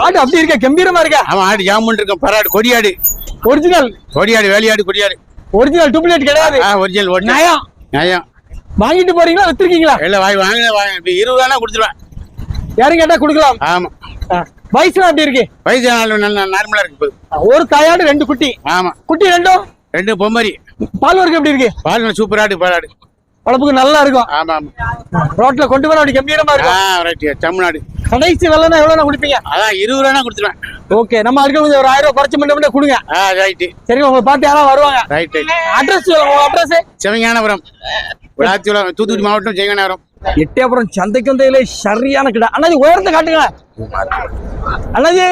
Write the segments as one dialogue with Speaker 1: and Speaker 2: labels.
Speaker 1: ஆடு அப்படி இருக்கா, கம்பீரமா இருக்கா?
Speaker 2: ஆமா, ஆடு ஜாமுன் இருக்கும். பராடு கொடியாடு,
Speaker 1: ஒரிஜினல்
Speaker 2: கொடியாடு, வேலையாடு கொடியாடு.
Speaker 1: ஒரிஜினல் டூப்ளிகேட் கிடையாது.
Speaker 2: ஒரிஜினல்
Speaker 1: நியாயம்.
Speaker 2: நியாயம்.
Speaker 1: வாங்கிட்டு போறீங்களா வித்துருக்கீங்களா?
Speaker 2: இல்ல வாங்கின 20 ரூபா கொடுத்துருவேன்.
Speaker 1: யாரும் கேட்டா கொடுக்கலாம்.
Speaker 2: ஆமா.
Speaker 1: வயசுலாம் எப்படி இருக்கு?
Speaker 2: வயசு நார்மலா இருக்கு.
Speaker 1: ஒரு தாயாடு 2 குட்டி.
Speaker 2: ஆமா.
Speaker 1: குட்டி
Speaker 2: 2 பொம்மரி.
Speaker 1: பால் வர்க்கம் எப்படி இருக்கு?
Speaker 2: பால் சூப்பராடு. பாலாடு
Speaker 1: வளப்புக்கு நல்லா இருக்கும்.
Speaker 2: ஆமா ஆமா.
Speaker 1: ரோட்ல கொண்டு வர அப்படி கம்பீரமா இருக்கும்.
Speaker 2: ரைட். தமிழ்நாடு.
Speaker 1: கடைசி விலைனா எவ்வளவு குடிப்பீங்க?
Speaker 2: அதான் 20 ரூபா கொடுத்துருவேன்.
Speaker 1: ஓகே, நம்ம அதுக்கு ஒரு 1000 ரூபாய் குறைச்சு பண்ணி கொடுங்க.
Speaker 2: ரைட்.
Speaker 1: சரி, உங்களை பார்த்து யாராவது வருவாங்க.
Speaker 2: Right.
Speaker 1: Address address
Speaker 2: Sivagnanapuram, Thoothukudi மாவட்டம் சிவஞானபுரம்.
Speaker 1: எட்டயபுரம் சந்தைக்கு வந்தையில சரியான கிடா. அண்ணாஜி உயரத்தை காட்டுங்க. அண்ணாஜி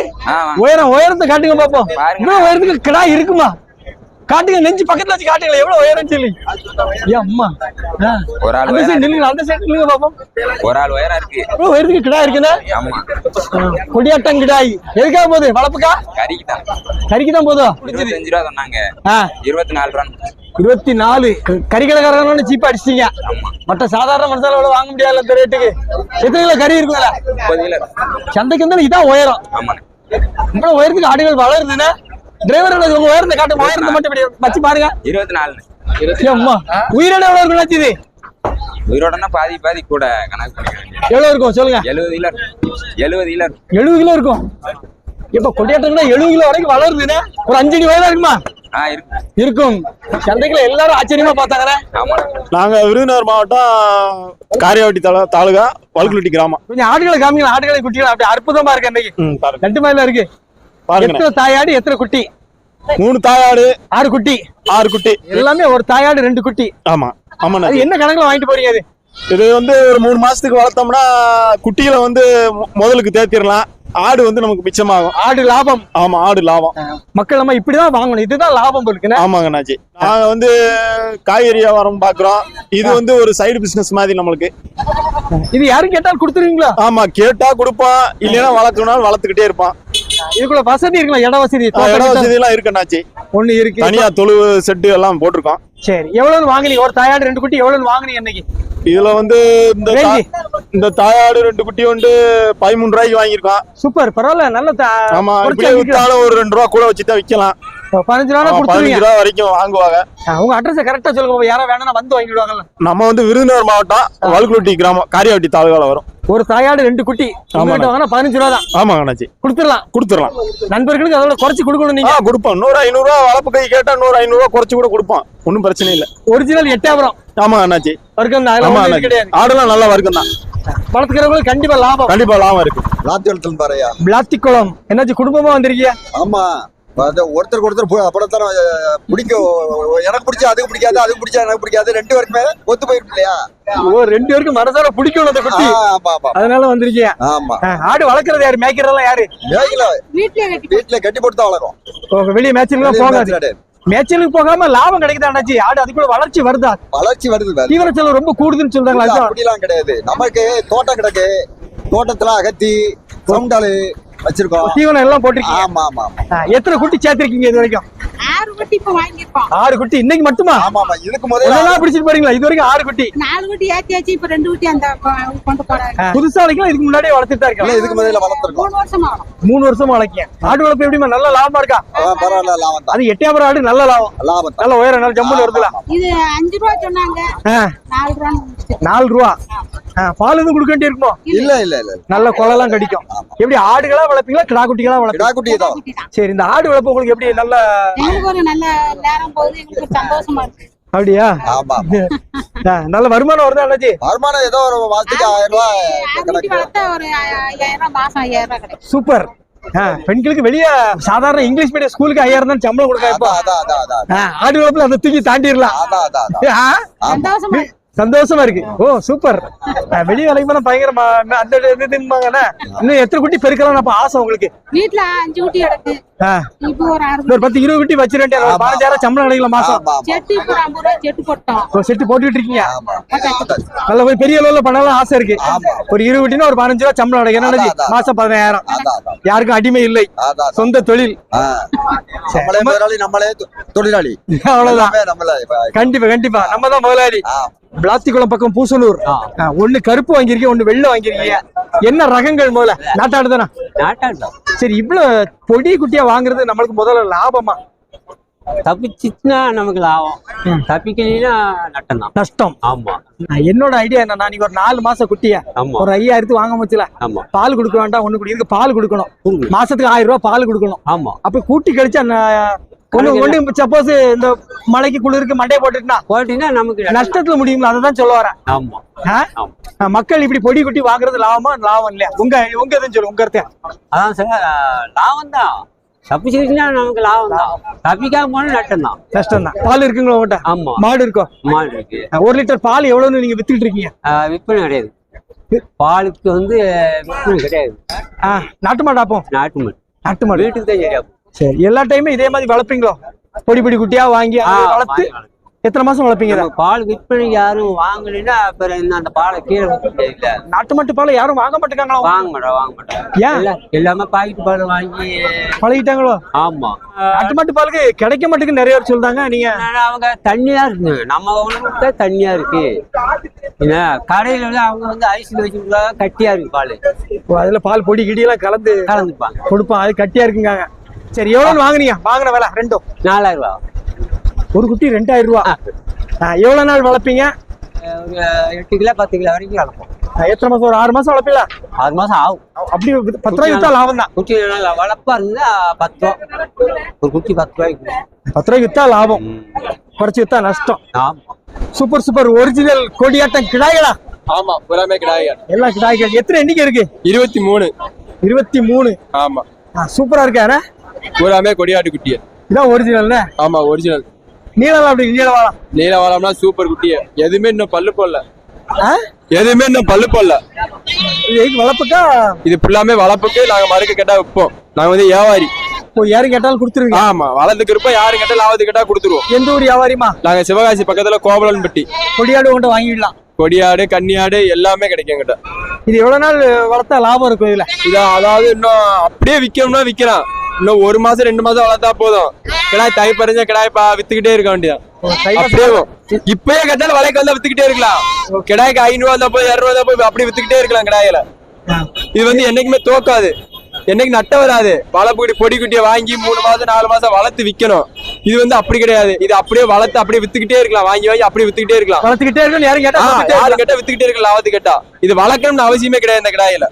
Speaker 1: உயரத்தை காட்டுங்க பாப்போம். இவ்வளவு உயரத்துக்கு கிடா இருக்குமா? காட்டுங்க, நெஞ்சு பக்கத்துல வச்சு காட்டுங்களா எவ்வளவு உயரம் சொல்லி. அம்மா அந்த சைடு நில்லுங்க, அந்த சைடு நில்லுங்க பாப்போம்.
Speaker 3: ஒரு ஆள் உயரம் இருக்கு.
Speaker 1: எவ்வளவு உயரத்துக்கு கிடா இருக்குன்னா? கொடியாட்டம் கிடாய் எதுக்காக போகுது? வளப்புக்கா? கறிக்கு தான் போதும்.
Speaker 3: 25 ரூபா சொன்னாங்க. 24 ரூபா.
Speaker 1: 24. கறிக்கடைக்காரங்க சீப்பா அடிச்சிட்டீங்க. மற்ற சாதாரண மனுஷால எவ்வளவு வாங்க முடியாது இந்த ரேட்டுக்கு. எத்தனை கிலோ கறி இருக்குங்களா?
Speaker 3: 30 கிலோ.
Speaker 1: சந்தைக்கு வந்து இதான் உயரம். இவ்வளவு உயரத்துக்கு ஆடுகள் வளருதுன்னா டிரைவர் உங்க உயரத்தை காட்டு. உயரத்தை மட்டும் இப்படி வச்சு பாருங்க.
Speaker 3: 24.
Speaker 1: அம்மா உயிரோட எவ்வளவு இருக்கும்? இது
Speaker 3: உயிரோடனா பாதி கூட கணக்கு பண்ணிக்கலாம்.
Speaker 1: எவ்வளவு இருக்கும் சொல்லுங்க?
Speaker 3: 70 கிலோ.
Speaker 1: 70 கிலோ இருக்கும். இப்ப கொடியாட்டம்னா 70 கிலோ வரைக்கும் வளருதுன்னா ஒரு 5 அடி வயதா இருக்குமா? இருக்கும். சந்தைக்குள்ள எல்லாரும் ஆச்சரியமா பார்த்தாங்க.
Speaker 4: நாங்க விருதுநகர் மாவட்டம் காரியாவட்டி தாலுகா வல்குலுட்டி கிராமம்.
Speaker 1: கொஞ்சம் ஆடுகளை காமிங்க. ஆடுகளை குட்டிகள் அப்படி அற்புதமா இருக்கு. இன்னைக்கு 2 மைல இருக்கு. எத்தனை தாயாடு, எத்தனை குட்டி?
Speaker 4: 3 தாயாடு,
Speaker 1: 6 குட்டி.
Speaker 4: 6 குட்டி.
Speaker 1: எல்லாமே ஒரு தாயாடு 2 குட்டி.
Speaker 4: ஆமா ஆமா.
Speaker 1: என்ன கணக்குல வாங்கிட்டு போறீங்க?
Speaker 4: இது வந்து ஒரு 3 மாசத்துக்கு வளர்த்தோம்னா குட்டிகளை வந்து முதலுக்கு தேத்திடலாம். ஆடு வந்து நமக்கு மிச்சமாகும்.
Speaker 1: ஆடு லாபம்.
Speaker 4: ஆமா, ஆடு லாபம்.
Speaker 1: மக்கள் நம்ம இப்படிதான் வாங்கணும். இதுதான் லாபம் இருக்குன்னு.
Speaker 4: ஆமாங்க அண்ணாச்சி. நாங்க வந்து காய்கறி வியாபாரம் பாக்குறோம். இது வந்து ஒரு சைடு பிசினஸ் மாதிரி நம்மளுக்கு.
Speaker 1: இது யாரும் கேட்டாலும் கொடுத்துருவீங்களா?
Speaker 4: ஆமா, கேட்டா கொடுப்போம். இல்லைன்னா வளர்க்கணும்னாலும் வளர்த்துக்கிட்டே இருப்பான்.
Speaker 1: இதுக்குள்ள வசதி இருக்குல்ல? இட வசதி
Speaker 4: எல்லாம் இருக்கு அண்ணாச்சி.
Speaker 1: ஒண்ணு இருக்கு.
Speaker 4: தனியா தொழு செட்டு எல்லாம் போட்டிருக்கோம்.
Speaker 1: சரி, எவ்வளவு வாங்குனீங்க? ஒரு தாயாடு 2 குட்டி எவ்வளவு வாங்குனீங்க இன்னைக்கு?
Speaker 4: இதுல வந்து இந்த தாயாடு 2 குட்டி வந்து 13 ரூபாய்க்கு வாங்கியிருக்கோம்.
Speaker 1: சூப்பர், பரவாயில்ல. நல்ல
Speaker 4: ஆமா, வித்தாலும் ஒரு 2 ரூபா கூட வச்சுதான் விக்கலாம். 15 ரூபா வரைக்கும் வாங்குவாங்க.
Speaker 1: உங்க அட்ரஸ் கரெக்டா சொல்லுங்க. யாரா வேணா வந்து வாங்கிடுவாங்கல்ல.
Speaker 4: நம்ம வந்து விருதுநகர் மாவட்டம் வல்குலுட்டி கிராமம் காரியாவட்டி தாலுகால வரும்.
Speaker 1: ஒரு தாயாடு 2 குட்டி 15 ரூபா தான்.
Speaker 4: ஆமாங்க அண்ணாச்சி.
Speaker 1: கொடுத்துடலாம். நண்பர்களுக்கு அதோட குறைச்சு கொடுக்கணும். நீங்க
Speaker 4: கொடுப்போம். 100-500 ரூபா வளர்ப்பு கை கேட்டா 100-500 ரூபா குறைச்சு கூட கொடுப்போம். ஒன்னும் பிரச்சனை இல்ல.
Speaker 1: ஒரிஜினல் எட்டயபுரம்.
Speaker 4: ஆமா அண்ணாச்சி.
Speaker 1: வர்க்கம் கிடையாது.
Speaker 4: ஆடுலாம் நல்லா வர்க்கம் தான்.
Speaker 1: வளர்த்துக்கிறவங்களுக்கு கண்டிப்பா லாபம்
Speaker 4: இருக்கு.
Speaker 5: லாத்திக்குளம் பாறையா?
Speaker 1: லாத்திக்குளம். என்னாச்சு, குடும்பமா வந்திருக்கீங்க?
Speaker 5: ஆமா, ஒருத்தருக்கு அப்பதான் பிடிக்கும். எனக்கு பிடிச்சா அதுக்கு பிடிக்காது, அதுக்கு பிடிச்சா எனக்கு பிடிக்காது. 2 பேருக்குமே ஒத்து போயிருக்கு இல்லையா?
Speaker 1: 2 பேருக்கும் மனசார பிடிக்கும் அந்த குட்டி. அதனால வந்திருக்கீங்க.
Speaker 5: ஆமா.
Speaker 1: ஆடு வளர்க்கறது யாரு? மேய்க்கிறதெல்லாம் யாரு?
Speaker 5: வீட்டுல கட்டி போட்டு தான் வளர்க்கும்.
Speaker 1: வெளியே மேய்ச்சலுக்கு போகாது. மேய்ச்சலுக்கு போகாம லாபம் கிடைக்குதா அண்ணாச்சி? ஆடு அதுக்குள்ள வளர்ச்சி வருதா?
Speaker 5: வளர்ச்சி வருது.
Speaker 1: தீவன செலவு ரொம்ப கூடுதுன்னு சொல்றாங்களா?
Speaker 5: அப்படிலாம் கிடையாது. நமக்கு தோட்டம் கிடக்கு. தோட்டத்துல அகத்தி சவுண்டாலு வச்சிருக்கோம்.
Speaker 1: தீவனம் எல்லாம் போட்டிருக்கீங்க.
Speaker 5: ஆமா ஆமா.
Speaker 1: எத்தனை குட்டி சேர்த்திருக்கீங்க இது வரைக்கும்?
Speaker 6: 6 குட்டி இப்ப வாங்கிருக்கோம்.
Speaker 1: 6 குட்டி இன்னைக்கு மட்டுமா?
Speaker 5: ஆமா ஆமா. இதுக்கு முதல்ல
Speaker 6: எல்லாம்
Speaker 1: பிடிச்சிட்டு போறீங்களா? இது வரைக்கும் 6 குட்டி.
Speaker 6: 4 குட்டி ஏத்தியாச்சு. இப்ப 2 குட்டி அந்த கொண்டு போறாங்க.
Speaker 1: புதுசா வளர்க்கலாம். இதுக்கு முன்னாடியே வளர்த்துட்டு தான் இருக்கீங்க?
Speaker 5: இதுக்கு முதல்ல வளர்த்துறோம்.
Speaker 6: 3 வருஷமா.
Speaker 1: 3 வருஷமா வளர்க்கீங்க. ஆடு வளர்ப்பு எப்படிமா? நல்ல லாபமா இருக்கா?
Speaker 5: பரவாயில்ல, லாபம் தான்.
Speaker 1: அது எட்டயபுரம் ஆடு நல்ல லாபம். நல்ல உயரம், நல்ல ஜம்முன்னு வருதுல.
Speaker 6: இது 5 ரூபா சொன்னாங்க. 4 ரூபா.
Speaker 1: 4 ரூபா. பால் எதுவும் கொடுக்க வேண்டி இருக்குமோ?
Speaker 5: இல்ல இல்ல இல்ல.
Speaker 1: நல்ல கொலைலாம் கடிக்கும். எப்படி ஆடுகளா வளர்ப்பீங்களா கிடா குட்டிகளா வளர்ப்பீங்களா?
Speaker 5: கிடா குட்டி தான்.
Speaker 1: சரி, இந்த ஆடு வளர்ப்பு உங்களுக்கு எப்படி? நல்ல
Speaker 6: எங்களுக்கு ஒரு நல்ல நேரம் போகுது. எங்களுக்கு சந்தோஷமா இருக்கு.
Speaker 1: அப்படியா?
Speaker 5: ஆமா.
Speaker 1: நல்ல வருமானம் வருதா அண்ணாச்சி?
Speaker 5: வருமானம் ஏதோ ஒரு மாசத்துக்கு 1000 ரூபாய்
Speaker 6: வளர்த்தா ஒரு 5000 ரூபாய் மாசம் 5000 ரூபாய் கிடைக்கும்.
Speaker 1: சூப்பர். பெண்களுக்கு வெளியே சாதாரண இங்கிலீஷ் மீடியம் ஸ்கூலுக்கு 5000 தான் சம்பளம் கொடுக்க. ஆடு வளர்ப்புல அந்த தூக்கி தாண்டிடலாம்.
Speaker 6: சந்தோஷமா
Speaker 1: சந்தோஷமா இருக்கு. ஓ சூப்பர். வெளியே வேலைக்கு போனா பயங்கரமா அந்த இன்னும் எத்தனை குட்டி பெருக்கலாம் ஆசை உங்களுக்கு?
Speaker 6: வீட்டுல 5 குட்டி கிடக்கு. இப்போ ஒரு 6
Speaker 1: ஒரு 10-20 குட்டி வச்சிருக்கேன். ஒரு 15,000 சம்பளம் கிடைக்கல மாசம்.
Speaker 6: செட்டு இப்போ ஒரு 50 ரூபா செட்டு போட்டோம்.
Speaker 1: ஒரு செட்டு போட்டுட்டு இருக்கீங்க.
Speaker 5: ஆமா.
Speaker 1: நல்ல போய் பெரிய அளவுல பண்ணலாம் ஆசை இருக்கு. ஒரு 20 குட்டினா ஒரு 15 ரூபா சம்பளம் கிடைக்கும். என்னது மாசம் 15,000.
Speaker 5: அதான்.
Speaker 1: யாருக்கும் அடிமை இல்லை.
Speaker 5: அதான்.
Speaker 1: சொந்த தொழில்.
Speaker 5: நம்மளே முதலாளி, நம்மளே தொழிலாளி.
Speaker 1: அவ்வளவுதான்.
Speaker 5: எல்லாமே நம்மளே.
Speaker 1: கண்டிப்பா நம்ம தான் முதலாளி. விளாத்திக்குளம் பக்கம் பூசலூர். ஒண்ணு கருப்பு வாங்கிருக்கீங்க, ஒண்ணு வெள்ளை வாங்கிருக்கீங்க. என்ன ரகங்கள் முதல்ல? நாட்டாடு தானே? சரி, இவ்வளவு பொடி குட்டியா வாங்குறது நம்மளுக்கு முதல்ல லாபமா?
Speaker 7: தப்பிச்சுன்னா நமக்கு லாபம், தப்பிக்கலைன்னா நட்டம் தான்.
Speaker 1: நஷ்டம்.
Speaker 7: ஆமா.
Speaker 1: என்னோட ஐடியா என்னன்னா, நீங்க ஒரு 4 மாசம் குட்டிய
Speaker 7: ஆமா.
Speaker 1: ஒரு 5,000 வாங்க முடியல.
Speaker 7: ஆமா.
Speaker 1: பால் கொடுக்க வேண்டாம், ஒண்ணு இருக்கு பால் கொடுக்கணும். மாசத்துக்கு 1000 ரூபாய் பால் கொடுக்கணும்.
Speaker 7: ஆமா.
Speaker 1: அப்ப கூட்டி கழிச்சா ஒண்ணு சப்போஸ் இந்த மழைக்கு குளிருக்கு மண்டையை
Speaker 7: போட்டீங்கன்னா நமக்கு
Speaker 1: நஷ்டத்துல முடியுங்களா? அததான் சொல்ல வரேன்.
Speaker 7: ஆமா.
Speaker 1: மக்கள் இப்படி பொடி குட்டி வாங்குறது லாபமா லாபம் இல்லையா? உங்க எதுன்னு சொல்லுங்க, உங்க கருத்து.
Speaker 7: அதான் சார், லாபம் தான். தப்பிச்சுன்னா நமக்கு லாபம் தான், தப்பிக்காம போனா நட்டம் தான்,
Speaker 1: நஷ்டம் தான். பால் இருக்குங்களா உங்கள்கிட்ட?
Speaker 7: ஆமா.
Speaker 1: மாடு இருக்கோ?
Speaker 7: மாடு இருக்கு.
Speaker 1: 1 லிட்டர் பால் எவ்வளவுன்னு நீங்க வித்துக்கிட்டு இருக்கீங்க?
Speaker 7: விற்பனை கிடையாது. பாலுக்கு விற்பனை கிடையாது.
Speaker 1: நாட்டு மாடு ஆப்போம். நாட்டு மாடு
Speaker 7: வீட்டுக்கு தான் சரியா.
Speaker 1: சரி, எல்லா டைமும் இதே மாதிரி வளர்ப்பீங்களோ? பொடி குட்டியா வாங்கி வளர்த்து எத்தனை மாசம் வளர்ப்பீங்க?
Speaker 7: பால் விற்பனை யாரும் வாங்கலைன்னா அப்புறம் அந்த பாலை கீழே இல்ல.
Speaker 1: நாட்டு மாட்டு பாலை யாரும் வாங்க மாட்டேங்காங்களா?
Speaker 7: வாங்க மாட்டோம்.
Speaker 1: ஏன்?
Speaker 7: எல்லாமே பாக்கெட் பால் வாங்கி
Speaker 1: பழகிட்டாங்களோ?
Speaker 7: ஆமா.
Speaker 1: நாட்டு மாட்டு பாலுக்கு கிடைக்க மாட்டேங்குன்னு நிறைய பேர் சொல்றாங்க. நீங்க
Speaker 7: அவங்க தண்ணியா இருக்கு, நம்ம உணவுக்கு தண்ணியா இருக்கு. கடையில அவங்க ஐஸ்ல வச்சுருக்கா, கட்டியா இருக்கு பால்.
Speaker 1: அதுல பால் பொடி கிடியெல்லாம் கலந்துப்பாங்க, கொடுப்பான். அது கட்டியா இருக்குங்க. சரி, எவ்வளவு வாங்குனீங்க? வாங்கின விலை ரெண்டும்
Speaker 7: 4,000 ரூபா.
Speaker 1: ஒரு குட்டி 2,000 ரூபா. எவ்வளவு நாள் வளர்ப்பீங்க?
Speaker 7: ஒரு 8 கிலோ 10 கிலோ வரைக்கும் வளர்ப்போம்.
Speaker 1: எத்தனை மாசம்? ஒரு 6 மாசம் வளர்ப்பீங்களா?
Speaker 7: 6 மாசம் ஆகும்.
Speaker 1: அப்படி 10 ரூபாய்க்கு வித்தா லாபம் தான்.
Speaker 7: குட்டி வளர்ப்பா இருந்தா 10 ரூபா. ஒரு குட்டி 10 ரூபாய்க்கு.
Speaker 1: 10 ரூபாய்க்கு வித்தா லாபம், குறைச்சி வித்தா நஷ்டம். சூப்பர் ஒரிஜினல் கொடியாட்டம் கிடாய்களா?
Speaker 8: ஆமா, புறாமே கிடாய்கள்.
Speaker 1: எல்லா கிடாய்கள். எத்தனை எண்ணிக்கை இருக்கு?
Speaker 8: 23. ஆமா.
Speaker 1: சூப்பரா இருக்கா?
Speaker 8: பூராமே கொடியாட்டு குட்டிய.
Speaker 1: இதான் ஒரிஜினல். ஆமா,
Speaker 8: ஒரிஜினல்.
Speaker 1: நீளம் அப்படி
Speaker 8: நீலவாளம்னா சூப்பர் குட்டிய. எதுவுமே இன்னும் பல்லு போடல.
Speaker 1: வளர்ப்புக்கா?
Speaker 8: இது ஃபுல்லாமே வளர்ப்புக்கு. நாங்க மறுக்க கேட்டா விற்போம். நாங்க வந்து வியாபாரி.
Speaker 1: யாரும் கேட்டாலும் கொடுத்துருங்க.
Speaker 8: ஆமா, வளர்ந்துக்கு இருப்போம். யாரு கேட்டாலும் லாபத்து கேட்டா கொடுத்துருவோம்.
Speaker 1: எந்த ஊர் வியாபாரிமா?
Speaker 8: நாங்க சிவகாசி பக்கத்துல கோவலன்பட்டி.
Speaker 1: கொடியாடு கொண்டு வாங்கிடலாம்.
Speaker 8: கொடியாடு, கன்னியாடு எல்லாமே கிடைக்கும் கிட்ட.
Speaker 1: இது எவ்வளவு நாள் வளர்த்தா லாபம் இருக்கும் இதுல?
Speaker 8: அதாவது இன்னும் அப்படியே விக்கணும்னா விக்கலாம். இன்னும் 1 மாசம் 2 மாசம் வளர்த்தா போதும். கிடாய் தை பறிஞ்ச கிடாய் வித்துக்கிட்டே இருக்க வேண்டியதான். அப்படியே இப்பயே கேட்டாலும் வலைக்கு வந்தா வித்துக்கிட்டே இருக்கலாம். கிடாய்க்கு 500 ரூபா போய் 200 ரூபா போய் அப்படி வித்துக்கிட்டே இருக்கலாம் கிடாயில. இது வந்து என்னைக்குமே தோக்காது, என்னைக்கு நட்ட வராது. பொடி குட்டியை வாங்கி 3 மாசம் 4 மாசம் வளர்த்து விக்கணும். இது வந்து அப்படி கிடையாது. இது அப்படியே வளர்த்து அப்படியே வித்துக்கிட்டே இருக்கலாம். வாங்கி அப்படியே வித்துக்கிட்டே இருக்கலாம்.
Speaker 1: வளர்த்துக்கிட்டே இருக்கணும். யாரும்
Speaker 8: கேட்டா வித்துக்கிட்டே இருக்கலாம். லாபத்து கேட்டா இது வளர்க்கணும்னு அவசியமே கிடையாது இந்த கிடாயில.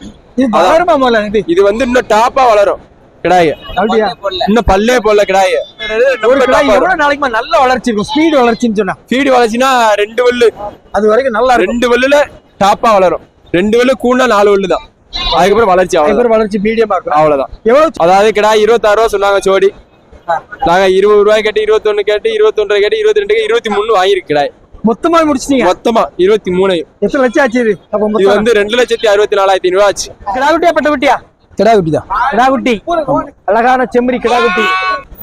Speaker 8: இது வந்து இன்னும் டாப்பா வளரும் கிடாய. இன்னும் பல்லே போடல கிடாய.
Speaker 1: நாளைக்கு நல்ல வளர்ச்சி இருக்கும். ஸ்பீடு வளர்ச்சின்னு சொன்னா,
Speaker 8: ஸ்பீடு வளர்ச்சினா 2 வல்லு
Speaker 1: அது வரைக்கும் நல்லா
Speaker 8: 2 வல்லுல டாப்பா வளரும். 2 வல்லு கூடனா 4 வல்லு தான். அதுக்கப்புறம் வளர்ச்சி மீடியமா இருக்கும். அவ்வளவுதான். அதாவது கிடாய் 26 ரூபா சொன்னாங்க ஜோடி. நாங்க 20 ரூபாய் கேட்டு 21 கேட்டு 21 கேட்டு 22 23 வாங்கிருக்கு கிடாய்.
Speaker 1: மொத்தமா முடிச்சிட்டீங்க?
Speaker 8: மொத்தமா 23.
Speaker 1: எத்தனை லட்சம் ஆச்சு இது?
Speaker 8: இது வந்து 2,64,500 ரூபா ஆச்சு.
Speaker 1: கிடாகுட்டியா பட்ட குட்டியா?
Speaker 4: கிடாகுட்டி தான்.
Speaker 1: கிடாகுட்டி அழகான செம்மறி கிடாகுட்டி.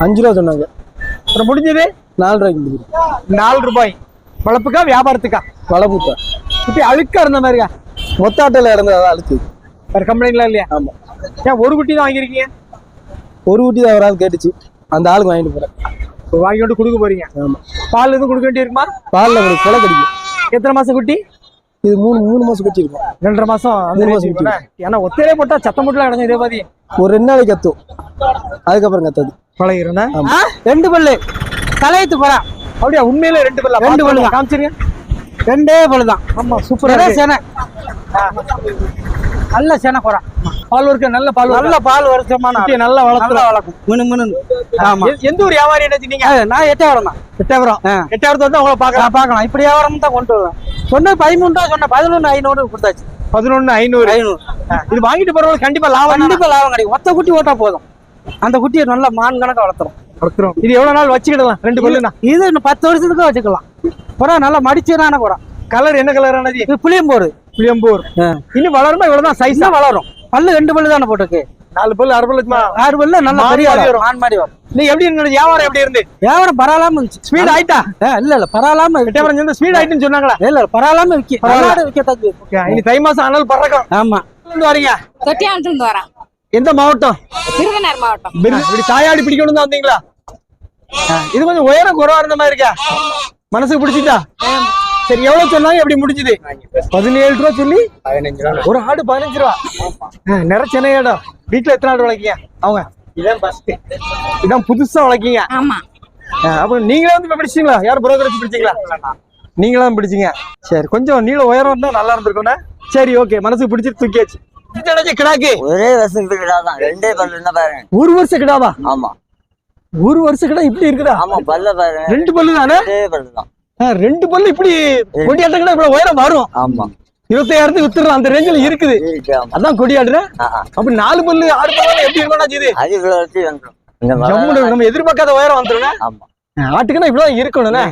Speaker 4: 5 ரூபா சொன்னாங்க.
Speaker 1: அப்புறம் முடிஞ்சது
Speaker 4: 4 ரூபாய்க்கு முடிஞ்சது.
Speaker 1: 4 ரூபாய். வளர்ப்புக்கா வியாபாரத்துக்கா?
Speaker 4: வளர்ப்புக்கா.
Speaker 1: குட்டி அழுக்கா இருந்த மாதிரியா?
Speaker 4: மொத்தாட்டையில இருந்தது அழுக்கு.
Speaker 1: வேற கம்ப்ளைண்ட்லாம் இல்லையா?
Speaker 4: ஆமா.
Speaker 1: ஏன் ஒரு குட்டி தான் வாங்கிருக்கீங்க?
Speaker 4: ஒரு குட்டி தான் ஒரு ஆள் கேட்டுச்சு, அந்த ஆளுக்கு வாங்கிட்டு போறேன்.
Speaker 1: வாங்கி கொண்டு கொடுக்க போறீங்க?
Speaker 4: ஆமா.
Speaker 1: பால் எதுவும் கொடுக்க வேண்டிய இருக்குமா?
Speaker 4: பால்ல கொலை கிடைக்கும்.
Speaker 1: எத்தனை மாசம் குட்டி
Speaker 4: இது? 3 மாசம் குட்டி இருக்கும்.
Speaker 1: 2.5 மாசம்.
Speaker 4: 3 மாசம் குட்டி.
Speaker 1: ஏன்னா ஒத்தையிலே போட்டா சத்தம் மட்டும் கிடக்கும். இதே மாதிரி
Speaker 4: ஒரு 2 நாளைக்கு கத்தும், அதுக்கப்புறம் கத்தாது.
Speaker 1: பழகிருந்தா 2 பல்லு தலையத்து போறா. அப்படியா? உண்மையில 2 பல்லா? 2 பல்லு தான் காமிச்சிருங்க. 2 பல்லு தான். ஆமா, சூப்பரா சேனை. நல்ல சேனை போறா. பால் வர்க்க நல்ல பால் வருஷமான நல்லா வளர்க்கும். மினு. ஆமா. எந்த ஒரு வியாபாரி என்ன நீங்க? நான் எட்டயபுரம் தான். எட்டயபுரத்தை வந்து உங்களை பார்க்கலாம். இப்படி வியாபாரம் தான் கொண்டு வருவேன். சொன்ன 13 ரூபா சொன்ன 11,500 கொடுத்தாச்சு. 11,500. இது வாங்கிட்டு போறவங்க கண்டிப்பா லாபம் கிடைக்கும். ஒத்த குட்டி ஓட்டா போதும். அந்த குட்டியை நல்லா மான் கணக்கா வளர்த்துறோம். இது எவ்வளவு நாள் வச்சுக்கிடலாம்? 2 பல்லுனா இது இன்னும் 10 வருஷத்துக்கு வச்சுக்கலாம். புறா நல்லா மடிச்சுதான புறா. கலர் என்ன கலர் ஆனது? புளியம்பூர். இன்னும் வளருமா? இவ்வளவுதான் சைஸா வளரும். பல்லு 2 பல்லு தானே போட்டுருக்கு. 4 பல்லு 6 பல்லு
Speaker 7: 6 பல்லு நல்ல
Speaker 1: மான்
Speaker 7: பெரிய
Speaker 1: மாதிரி
Speaker 7: ஆடு.
Speaker 1: வரும்.
Speaker 7: மான் மாதிரி வரும்.
Speaker 1: நீ எப்படி இருந்தது வியாபாரம் எப்படி இருந்து
Speaker 7: வியாபாரம் பரவாயில்லாம இருந்துச்சு.
Speaker 1: ஸ்பீட் ஆயிட்டா
Speaker 7: இல்ல பரவாயில்லாம
Speaker 1: எட்டயபுரம் சேர்ந்து ஸ்பீட் ஆயிட்டுன்னு சொன்னாங்களா
Speaker 7: இல்ல பரவாயில்லாம விக்கி.
Speaker 1: பரவாயில்ல.
Speaker 7: நல்ல விக்கத்தக்கு.
Speaker 1: இனி தை மாசம் ஆனாலும் பறக்கும்.
Speaker 7: ஆமா.
Speaker 1: இருந்து வரீங்க
Speaker 6: தொட்டியானத்துல வரேன்.
Speaker 1: எந்த மாவட்டம்?
Speaker 6: விருதுநகர் மாவட்டம்.
Speaker 1: இப்படி தாயாடி பிடிக்கணும் தான் வந்தீங்களா? இது கொஞ்சம் உயரம் குறைவா இருந்த மாதிரி இருக்கா? மனசுக்கு பிடிச்சிட்டா? சரி எவ்வளவு சொன்னாங்க எப்படி முடிஞ்சது? 17 ரூபா சொல்லி
Speaker 7: 15 ரூபா.
Speaker 1: ஒரு ஆடு 15 ரூபா. நிறைய சென்னை இடம். வீட்டுல எத்தனை ஆடு வளர்க்கீங்க? அவங்க
Speaker 7: இதான் ஃபர்ஸ்ட்.
Speaker 1: இதான் புதுசா வளர்க்கீங்க.
Speaker 6: ஆமா.
Speaker 1: அப்ப நீங்களே வந்து பிடிச்சீங்களா? யாரும் புரோக்கர் வச்சு பிடிச்சீங்களா? நீங்களா தான் பிடிச்சீங்க. சரி கொஞ்சம் நீள உயரம் இருந்தா நல்லா இருந்திருக்கும்னா. சரி ஓகே மனசுக்கு பிடிச்சிட்டு தூக்கியாச்சு. கிடாக்கு
Speaker 9: ஒரே வருஷத்துக்கு கிடா தான். 2 பல்லு என்ன பாருங்க.
Speaker 1: ஒரு வருஷம் கிடாவா?
Speaker 9: ஆமா.
Speaker 1: ஒரு வருஷம் கிடா இப்படி இருக்குதா?
Speaker 9: ஆமா பல்ல பாருங்க.
Speaker 1: 2 பல்லு தானே?
Speaker 9: 2 பல்லு தான்.
Speaker 1: 2 பல்லு இப்படி கொடியாட்ட கிடா இவ்வளவு உயரம் வரும்.
Speaker 9: ஆமா.
Speaker 1: 25,000 வித்துறோம் அந்த ரேஞ்சில் இருக்குது.
Speaker 9: இருக்கு, ஆமா.
Speaker 1: அதான் கொடியாடுற. அப்ப 4 பல்லு 6 பல்லு எப்படி இருக்கணும் இது?
Speaker 9: அது இவ்வளவு வச்சு வந்துரும். இந்த
Speaker 1: ஜம்முன்னு நம்ம எதிர்பார்க்காத உயரம் வந்துடும்.
Speaker 9: ஆமா.
Speaker 1: ஆட்டுக்குன்னா இவ்வளவு இருக்கணும்ல.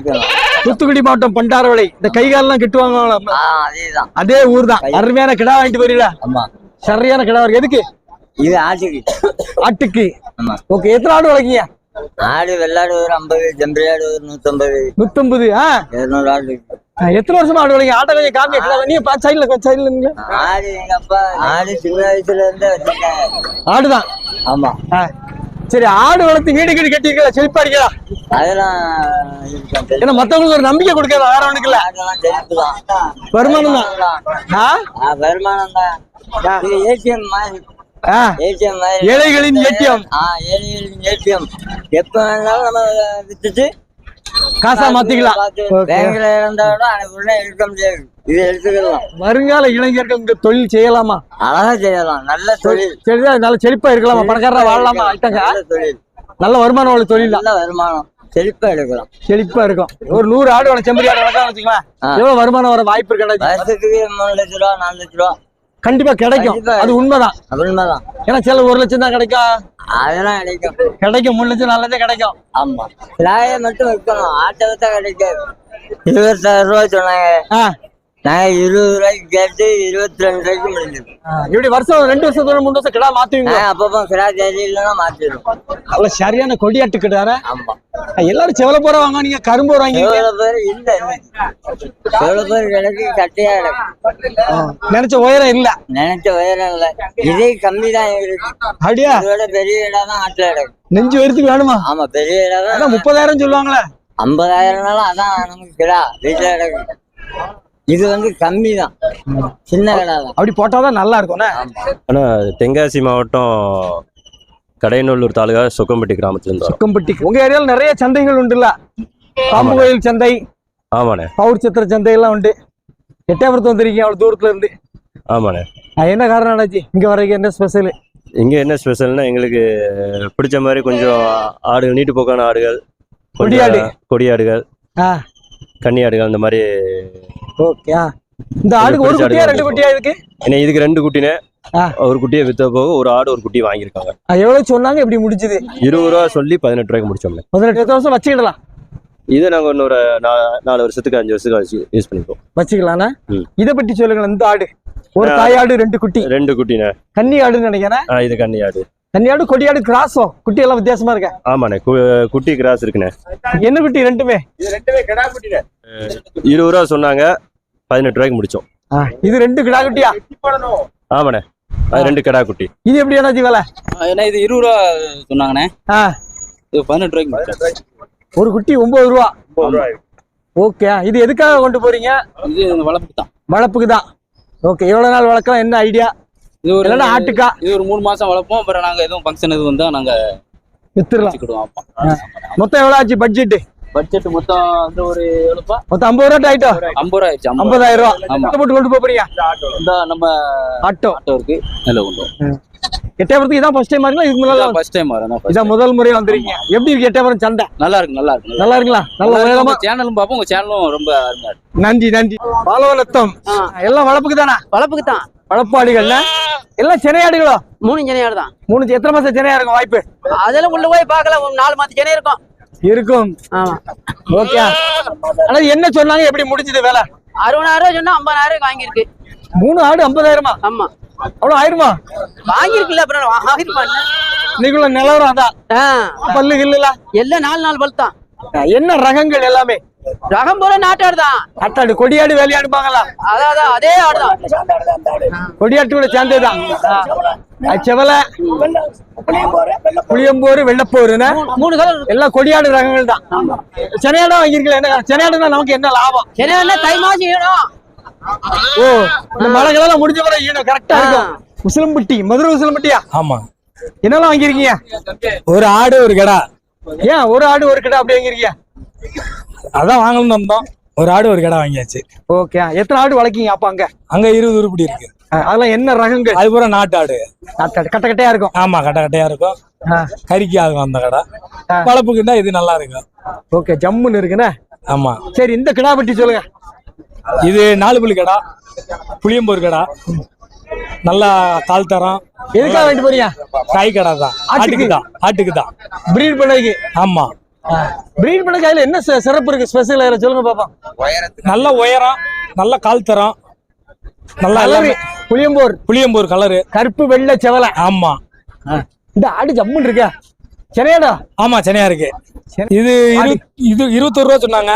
Speaker 1: தூத்துக்குடி மாவட்டம் பண்டாரவளை. இந்த கை காலெல்லாம் கட்டுவாங்க.
Speaker 9: அதேதான்.
Speaker 1: அதே ஊர் தான். அருமையான கிடா வாங்கிட்டு போறீங்களா?
Speaker 9: ஆமா.
Speaker 1: சரியான கிடா இருக்கு. எதுக்கு?
Speaker 9: இது ஆட்டுக்கு.
Speaker 1: ஆட்டுக்கு.
Speaker 9: ஆமா.
Speaker 1: ஓகே எத்தனை ஆடு வளர்க்கீங்க?
Speaker 9: ஆடு வெள்ளாடு ஒரு 50, செம்பரி ஆடு ஒரு 150.
Speaker 1: 150.
Speaker 9: 200 ஆடு இருக்கு.
Speaker 1: எத்தனை வருஷமா ஆடு வளர்க்கீங்க? ஆட்டை கொஞ்சம் காமிக்க. நீ சைட்ல கொஞ்சம் சைட்ல இருங்க.
Speaker 9: ஆடு எங்க அப்பா ஆடு சின்ன வயசுல இருந்தே வச்சிருக்காங்க.
Speaker 1: ஆடுதான்.
Speaker 9: ஆமா.
Speaker 1: சரி ஆடு வளர்த்து வீடு கீடு கட்டிருக்கா? செழிப்பா இருக்கா?
Speaker 9: அதெல்லாம் இருக்கு.
Speaker 1: ஏன்னா மத்தவங்களுக்கு ஒரு நம்பிக்கை கொடுக்காத வேற ஒண்ணுக்கு இல்ல.
Speaker 9: ஆடெல்லாம் செழிப்பு தான்.
Speaker 1: வருமானம் தான்.
Speaker 9: வருமானம் தான். இது ஏடிஎம் மாதிரி. ஏடிஎம் மாதிரி.
Speaker 1: ஏழைகளின் ஏடிஎம்.
Speaker 9: ஏழைகளின் ஏடிஎம். எப்ப வேணாலும் நம்ம வித்துட்டு
Speaker 1: காசா மாத்திக்கலாம்.
Speaker 9: பேங்க்ல இருந்தாலும் அதுக்குள்ள எடுக்க முடியாது. இது எடுத்துக்கலாம்.
Speaker 1: வருங்கால இளைஞர்கள் இந்த தொழில் செய்யலாமா?
Speaker 9: அழகா செய்யலாம். நல்ல தொழில்.
Speaker 1: சரிதான். நல்ல செழிப்பா இருக்கலாமா? பணக்காரரா வாழலாமா?
Speaker 9: நல்ல தொழில்.
Speaker 1: நல்ல வருமானம் உள்ள தொழில் தான்.
Speaker 9: நல்ல வருமானம். செழிப்பா எடுக்கலாம்.
Speaker 1: செழிப்பா இருக்கும். ஒரு 100 ஆடு வளர்க்க செம்பரி ஆடு வளர்க்கலாம் வச்சுக்கலாம். எவ்வளவு வருமானம் வர வாய்ப்பு இருக்கு?
Speaker 9: வருஷத்துக்கு 3 லட்ச ரூபா 4 லட்ச ரூபா
Speaker 1: கண்டிப்பா கிடைக்கும். அது உண்மைதான்.
Speaker 9: உண்மைதான்.
Speaker 1: ஏன்னா சில 1 லட்சம் தான் கிடைக்கும்.
Speaker 9: அதெல்லாம் கிடைக்கும்.
Speaker 1: 3 லட்சம் 4 லட்சம் கிடைக்கும்.
Speaker 9: ஆமா. கிடாயை மட்டும் விற்கணும். ஆட்டை வித்தா கிடைக்காது. 26,000 ரூபாய் சொன்னாங்க. நாங்க 20 ரூபாய்க்கு கேட்டு 22 ரூபாய்க்கு முடிஞ்சது.
Speaker 1: இப்படி வருஷம் 2 வருஷத்தோட 3 வருஷம் கிடா மாத்துவீங்க?
Speaker 9: அப்பப்போ கிடா தேதி இல்லைன்னா மாத்திடுவோம்.
Speaker 1: அவ்வளவு சரியான கொடியாட்டு கிடார.
Speaker 9: ஆமா.
Speaker 1: எல்லாரும் செவல போற வாங்க. நீங்க கரும்பு வாங்கி
Speaker 9: எவ்வளவு பேர் இல்ல. எவ்வளவு பேர் கிடக்கு கட்டையா கிடக்கு.
Speaker 1: நினைச்ச உயரம் இல்ல.
Speaker 9: நினைச்ச உயரம் இல்ல. இதே கம்மி தான் இருக்கு.
Speaker 1: அப்படியா?
Speaker 9: இதோட பெரிய இடம் தான் ஆட்டுல கிடக்கு.
Speaker 1: நெஞ்சு உயரத்துக்கு வேணுமா?
Speaker 9: ஆமா பெரிய இடம் தான்.
Speaker 1: 30,000 சொல்லுவாங்களே.
Speaker 9: 50,000 அதான் நமக்கு கிடா வீட்டுல கிடக்கு. இது வந்து கம்மி தான். சின்ன கடை தான்.
Speaker 1: அப்படி போட்டாதான் நல்லா இருக்கும்.
Speaker 10: ஆனா தென்காசி மாவட்டம் கடையநல்லூர் தாலுகா சொக்கம்பட்டி கிராமத்துல இருந்து.
Speaker 1: சொக்கம்பட்டி. உங்க ஏரியால நிறைய சந்தைகள் உண்டுல்ல? பாம்பு கோயில் சந்தை.
Speaker 10: ஆமாண்ணே.
Speaker 1: பவுர் சித்திர சந்தை எல்லாம் உண்டு. எட்டயபுரத்து வந்திருக்கீங்க அவ்வளவு தூரத்துல இருந்து.
Speaker 10: ஆமாண்ணே.
Speaker 1: என்ன காரணம் ஆச்சு இங்க வரைக்கும்? என்ன ஸ்பெஷல்
Speaker 10: இங்க? என்ன ஸ்பெஷல்னா எங்களுக்கு பிடிச்ச மாதிரி கொஞ்சம் ஆடுகள், நீட்டு போக்கான ஆடுகள்,
Speaker 1: கொடியாடு,
Speaker 10: கொடியாடுகள், கன்னியாடுகள், அந்த மாதிரி.
Speaker 1: ஓகே. இந்த ஆடுக்கு ஒரு குட்டியா 2 குட்டியா இருக்கு?
Speaker 10: என்ன இதுக்கு 2 குட்டினே. ஒரு குட்டியை வித்த போக ஒரு ஆடு ஒரு குட்டி வாங்கியிருக்காங்க.
Speaker 1: எவ்வளவு சொன்னாங்க? எப்படி முடிஞ்சது?
Speaker 10: 20 ரூபா சொல்லி 18 ரூபாய்க்கு முடிச்சோம்ல.
Speaker 1: 18 வருஷம் வச்சுக்கிடலாம்.
Speaker 10: இது நாங்க இன்னொரு 4 வருஷத்துக்கு 5 வருஷத்துக்கு யூஸ் பண்ணிப்போம்.
Speaker 1: வச்சுக்கலாம்னா இதை பற்றி சொல்லுங்க. இந்த ஆடு ஒரு தாயாடு 2 குட்டி. 2
Speaker 10: குட்டினே.
Speaker 1: கன்னி ஆடுன்னு நினைக்கிறேன்.
Speaker 10: இது கன்னியாடு.
Speaker 1: கன்னியாடு கொடியாடு கிராஸோ? குட்டி எல்லாம் வித்தியாசமா இருக்க?
Speaker 10: ஆமாண்ணே. குட்டி கிராஸ் இருக்குண்ணே.
Speaker 1: என்ன குட்டி? ரெண்டுமே
Speaker 2: கிடா குட்டினே.
Speaker 10: 20 ரூபா சொன்னாங்க, 18 ரூபாய்க்கு முடிச்சோம்.
Speaker 1: இது 2 கிடா குட்டியா?
Speaker 10: ஆமாண்ணே. அது 2 கிடா குட்டி.
Speaker 1: இது எப்படி என்னாச்சு வேலை?
Speaker 11: ஏன்னா இது 20 ரூபா சொன்னாங்கண்ணே. இது 18 ரூபாய்க்கு முடிச்சோம். ஒரு குட்டி 9 ரூபா. ஓகே. இது எதுக்காக கொண்டு போறீங்க? இது வளர்ப்புக்கு தான். வளர்ப்புக்கு தான். ஓகே. எவ்வளவு நாள் வளர்க்கலாம்? என்ன ஐடியா? இது ஒரு ஆட்டுக்கா? இது ஒரு 3 மாசம் வளர்ப்போம். அப்புறம் நாங்க எதுவும் ஃபங்க்ஷன் எதுவும் வந்தா நாங்க வித்துறலாம். மொத்தம் எவ்வளவு ஆச்சு பட்ஜெட்? பட்ஜெட் மொத்தம் வந்து ஒரு எவ்வளவுப்பா? மொத்தம் 50 ரூபா ஆயிட்டோம். 50 ரூபா ஆயிடுச்சு. 50,000 ரூபா. ஆமா. போட்டு கொண்டு போறீங்க? இந்த நம்ம ஆட்டோ இருக்கு. அதுல கொண்டு போறோம். எட்டயபுரத்துக்கு இதான் ஃபர்ஸ்ட் டைம் வரீங்களா? இதுக்கு முன்னால ஃபர்ஸ்ட் டைம் வரேன். இதான் முதல் முறை வந்திருக்கீங்க. எப்படி இருக்கு எட்டயபுரம் சந்தை? நல்லா இருக்கு. நல்லா இருக்கு. நல்லா இருக்குங்களா? நல்ல உயரமா சேனலும் பாப்போம். உங்க சேனலும் ரொம்ப அருமையா இருக்கு. நன்றி நன்றி. பாலவனத்தம் எல்லாம் வளர்ப்புக்கு தானா? வளர்ப்புக்கு தான். வளர்ப்பாடுகள்ல எல்லாம் சென்னையாடுகளோ? 3 சென்னையாடு தான். 3 எத்தனை மாசம் சென்னையா இருக்கும் வாய்ப்பு? அதெல்லாம் உள்ள போய் பார்க்கலாம். 4 மாசம் சென்னை இருக்கும். இருக்கும். ஆமா. ஓகே. ஆனா என்ன சொன்னாங்க? எப்படி முடிஞ்சது வேலை? 60,000 சொன்னா 50,000 வாங்கியிருக்கு. 3 ஆடு 50,000? ஆமா.
Speaker 1: அவ்வளவு ஆயிருமா?
Speaker 11: வாங்கிருக்குல்ல அப்புறம் ஆகிருப்பான்.
Speaker 1: இன்னைக்குள்ள நிலவரம் அதான். பல்லு கில்லுல
Speaker 11: எல்லாம் 4 பல் தான்.
Speaker 1: என்ன ரகங்கள் எல்லாமே?
Speaker 11: ரகம் போல நாட்டாடு தான்.
Speaker 1: நாட்டாடு கொடியாடு வேலையாடுப்பாங்களா?
Speaker 11: அதான் அதே ஆடுதான்.
Speaker 1: கொடியாட்டு கூட சேர்ந்ததுதான். செவலை, புளியம்போரு, வெள்ளப்போருன்னு
Speaker 11: 3 கலர்
Speaker 1: எல்லாம் கொடியாடு ரகங்கள் தான். சென்னையாடம் வாங்கிருக்கல. என்ன சென்னையாடுனா நமக்கு என்ன லாபம்?
Speaker 11: என்ன தை மாசம் ஈடும்.
Speaker 1: ஓ, இந்த மழை காலம் முடிஞ்ச பிறகு ஈடும் கரெக்டா இருக்கும். உசிலம்பட்டி, மதுரை உசிலம்பட்டியா?
Speaker 8: ஆமா.
Speaker 1: என்னெல்லாம் வாங்கிருக்கீங்க?
Speaker 8: ஒரு ஆடு ஒரு கடா.
Speaker 1: ஏன் ஒரு ஆடு ஒரு கடை அப்படி வாங்கிருக்கீங்க?
Speaker 8: அதான் வாங்கணும்னு வந்தோம். ஒரு ஆடு ஒரு கடை வாங்கியாச்சு.
Speaker 1: ஓகே. எத்தனை ஆடு வளர்க்கீங்க அப்ப அங்க?
Speaker 8: அங்க 20 உருப்படி இருக்கு.
Speaker 1: அதெல்லாம் என்ன ரகங்கள்?
Speaker 8: அது பூரா நாட்டாடு.
Speaker 1: நாட்டாடு கட்ட கட்டையா இருக்கும்.
Speaker 8: ஆமா, கட்ட கட்டையா இருக்கும். கறிக்கு ஆகும் அந்த கடை. வளர்ப்புக்குன்னா இது நல்லா இருக்கும்.
Speaker 1: ஓகே, ஜம்முன்னு இருக்குண்ணே.
Speaker 8: ஆமா.
Speaker 1: சரி, இந்த கிடா பற்றி சொல்லுங்க.
Speaker 8: இது 4 பல்லு கடா, புளியம்போர் கடா, நல்லா கால் தரம்.
Speaker 1: எதுக்காக வாங்கிட்டு போறீங்க?
Speaker 8: காய் கடை தான். ஆட்டுக்கு தான்
Speaker 1: பிரீட் பண்ணதுக்கு.
Speaker 8: ஆமா.
Speaker 1: பிரீட் பண்ண கையில என்ன சிறப்பு இருக்கு, ஸ்பெஷல் சொல்லுங்க பாப்போம்.
Speaker 8: நல்ல உயரம், நல்ல கால் தரம், நல்லா புளியம்போர் கலரு,
Speaker 1: கருப்பு வெள்ளை செவலை.
Speaker 8: ஆமா.
Speaker 1: இந்த ஆடு ஜம்முன்னு இருக்க. சென்னையாடா?
Speaker 8: ஆமா, சென்னையா இருக்கு. இது 21 ரூபா சொன்னாங்க.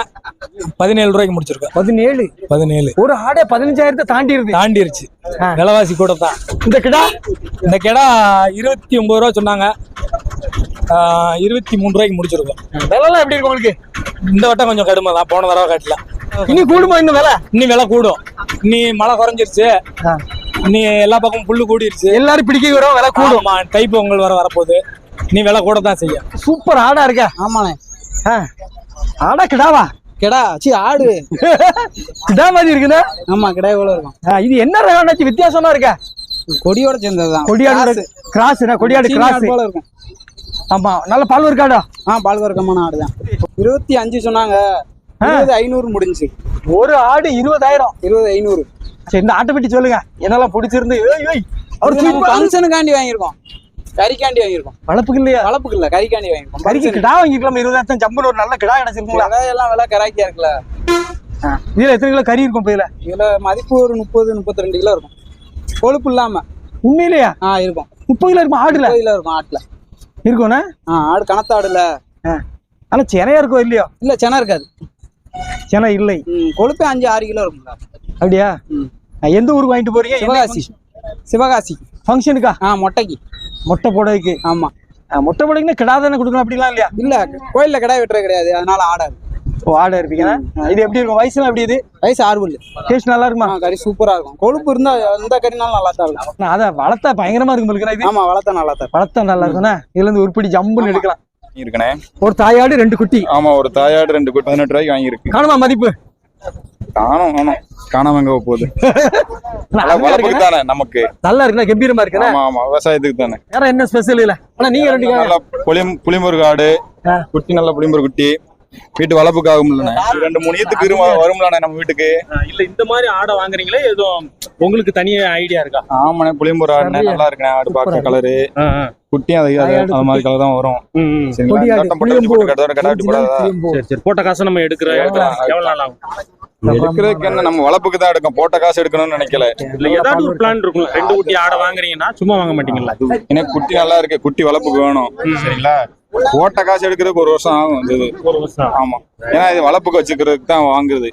Speaker 8: 17 ரூபாய்க்கு முடிச்சிருக்கோம். 17.
Speaker 1: ஒரு ஆடே 15,000
Speaker 8: தாண்டிருச்சு. விலைவாசி கூட தான்.
Speaker 1: இந்த கிடா
Speaker 8: 29 ரூபா சொன்னாங்க. 23 ரூபாய்க்கு முடிச்சிருக்கோம்.
Speaker 1: விலைலாம் எப்படி இருக்கு உங்களுக்கு?
Speaker 8: இந்த வட்டம் கொஞ்சம் கடுமை தான். போன தடவை கட்டல.
Speaker 1: இனி கூடுமா? இன்னும் விலை?
Speaker 8: இன்னும் விலை கூடும். நீ மழை குறைஞ்சிருச்சு. நீ எல்லா பக்கமும் புல்லு கூடிருச்சு.
Speaker 1: எல்லாரும் பிடிக்க வரும், விலை கூடும்.
Speaker 8: தைப்பொங்கல் வரப்போகுது. நீ விலை கூட தான் செய்ய.
Speaker 1: சூப்பர் ஆடா இருக்க.
Speaker 11: ஆமாண்ணே.
Speaker 1: ஆடா கிடாவா?
Speaker 11: கிடா ஆடு
Speaker 1: கிடா மாதிரி இருக்குண்ணா.
Speaker 11: ஆமா, கிடா எவ்வளவு இருக்கும்.
Speaker 1: இது என்ன ரகம்? வித்தியாசமா இருக்க.
Speaker 11: கொடியோட சேர்ந்ததுதான்.
Speaker 1: கொடியாடு கிராஸ். கொடியாடு கிராஸ்
Speaker 11: போல இருக்கும்.
Speaker 1: ஆமா, நல்ல பால் இருக்காடா.
Speaker 11: பால் வர்க்கமான ஆடுதான். 25 சொன்னாங்க. 20,500 முடிஞ்சு.
Speaker 1: ஒரு ஆடு 20,000.
Speaker 11: 20,500.
Speaker 1: சரி, இந்த ஆட்டை பற்றி சொல்லுங்க. என்னெல்லாம் பிடிச்சிருந்து?
Speaker 11: ஃபங்க்ஷனுக்காண்டி வாங்கியிருக்கோம். கறிக்காண்டி வாங்கியிருக்கோம்.
Speaker 1: வளர்ப்புக்கு இல்லையா?
Speaker 11: வளர்ப்புக்கு இல்ல, கறிக்காண்டி வாங்கியிருக்கோம்.
Speaker 1: கறிக்கு கிடா வாங்கிக்கலாம். 20,000 ஜம்புன்னு ஒரு நல்ல கிடா கிடைச்சிருக்குங்களா?
Speaker 11: எல்லாம் விலை கராக்கியா இருக்குல்ல.
Speaker 1: இதுல எத்தனை கிலோ கறி இருக்கும்?
Speaker 11: இதுல மதிப்பு ஒரு 30-32 கிலோ இருக்கும். கொழுப்பு இல்லாம.
Speaker 1: உண்மையிலேயா?
Speaker 11: இருக்கும்.
Speaker 1: 30 கிலோ இருக்கும் ஆடுல?
Speaker 11: 30 கிலோ இருக்கும் ஆட்டுல.
Speaker 1: இருக்கும்னா?
Speaker 11: ஆடு கணத்தாடுல.
Speaker 1: ஆனா செனையா இருக்கும் இல்லையோ?
Speaker 11: இல்ல, செனை இருக்காது.
Speaker 1: செனை இல்லை.
Speaker 11: கொழுப்பு 5-6 கிலோ இருக்குங்களா?
Speaker 1: அப்படியா? எந்த ஊருக்கு வாங்கிட்டு போறீங்க?
Speaker 11: சிவகாசி.
Speaker 1: ஃபங்க்ஷனுக்கா?
Speaker 11: மொட்டைக்கு.
Speaker 1: மொட்டை போடைக்கு.
Speaker 11: ஆமா.
Speaker 1: மொட்டை போடைக்குன்னா கிடா தானே கொடுக்கணும் அப்படிலாம் இல்லையா?
Speaker 11: இல்ல, கோயில்ல கிடா வெட்டுறது கிடையாது. அதனால ஆடாது.
Speaker 1: ஆடா இருப்பீங்க. இது எப்படி இருக்கும்? வயசுலாம் எப்படி? இது
Speaker 11: வயசு 6 பல்லு.
Speaker 1: டேஸ்ட் நல்லா இருக்குமா?
Speaker 11: கறி சூப்பரா இருக்கும். கொழுப்பு இருந்தா எந்த கறினாலும் நல்லா தான் இருக்கும்.
Speaker 1: அத வளர்த்தா பயங்கரமா இருக்கும் உங்களுக்கு.
Speaker 11: ஆமா, வளர்த்தா நல்லா தான்.
Speaker 1: வளர்த்தா நல்லா இருக்கும்னா இதுல இருந்து உருப்படி ஜம்புன்னு எடுக்கலாம்.
Speaker 3: இருக்கனே.
Speaker 1: ஒரு தாயாடு 2 குட்டி.
Speaker 3: ஆமா, ஒரு தாயாடு 2 குட்டி 18 ரூபாய்க்கு வாங்கியிருக்கு.
Speaker 1: காணுமா மதிப்பு?
Speaker 3: காணாம எங்க போகுது. வளர்ப்புக்கு தானே நமக்கு.
Speaker 1: நல்லா இருக்குண்ணா, கம்பீரமா இருக்குண்ணா.
Speaker 3: ஆமா, விவசாயத்துக்கு தானே.
Speaker 1: வேற என்ன ஸ்பெஷல் இல்ல? ஆனா நீங்க 2
Speaker 3: நல்லா புளியம்பூர் ஆடு குட்டி, நல்ல புளியம்பூர் குட்டி. வீட்டு வளர்ப்புக்கு ஆகும்ல. 2-3 ஈத்துக்கு வரும்லானே நம்ம வீட்டுக்கு.
Speaker 8: இல்ல, இந்த மாதிரி ஆடை வாங்குறீங்களே, எதுவும் உங்களுக்கு தனியா ஐடியா இருக்கா?
Speaker 3: ஆமாண்ணே, புளியம்பூர் ஆடு நல்லா இருக்குண்ணே. ஆடு பார்க்க கலரு குட்டியும் அது மாதிரி கலர் தான் வரும்.
Speaker 8: போட்ட காசு நம்ம எவ்வளவு நாள் ஆகும்?
Speaker 3: எடுக்கிறதுக்கு என்ன, நம்ம வளர்ப்புக்கு தான் எடுக்கும். போட்ட காசு எடுக்கணும்னு நினைக்கல.
Speaker 8: இல்ல, ஏதாவது ஒரு பிளான் இருக்கும். 2 குட்டி ஆடை வாங்குறீங்கன்னா சும்மா வாங்க மாட்டீங்களா?
Speaker 3: ஏன்னா குட்டி நல்லா இருக்கு. குட்டி வளர்ப்புக்கு வேணும். சரிங்களா? போட்ட காசு எடுக்கிறதுக்கு 1 வருஷம் ஆகும். 1 வருஷம். ஆமா, ஏன்னா இது வளர்ப்புக்கு வச்சுக்கிறதுக்கு தான் வாங்குறது.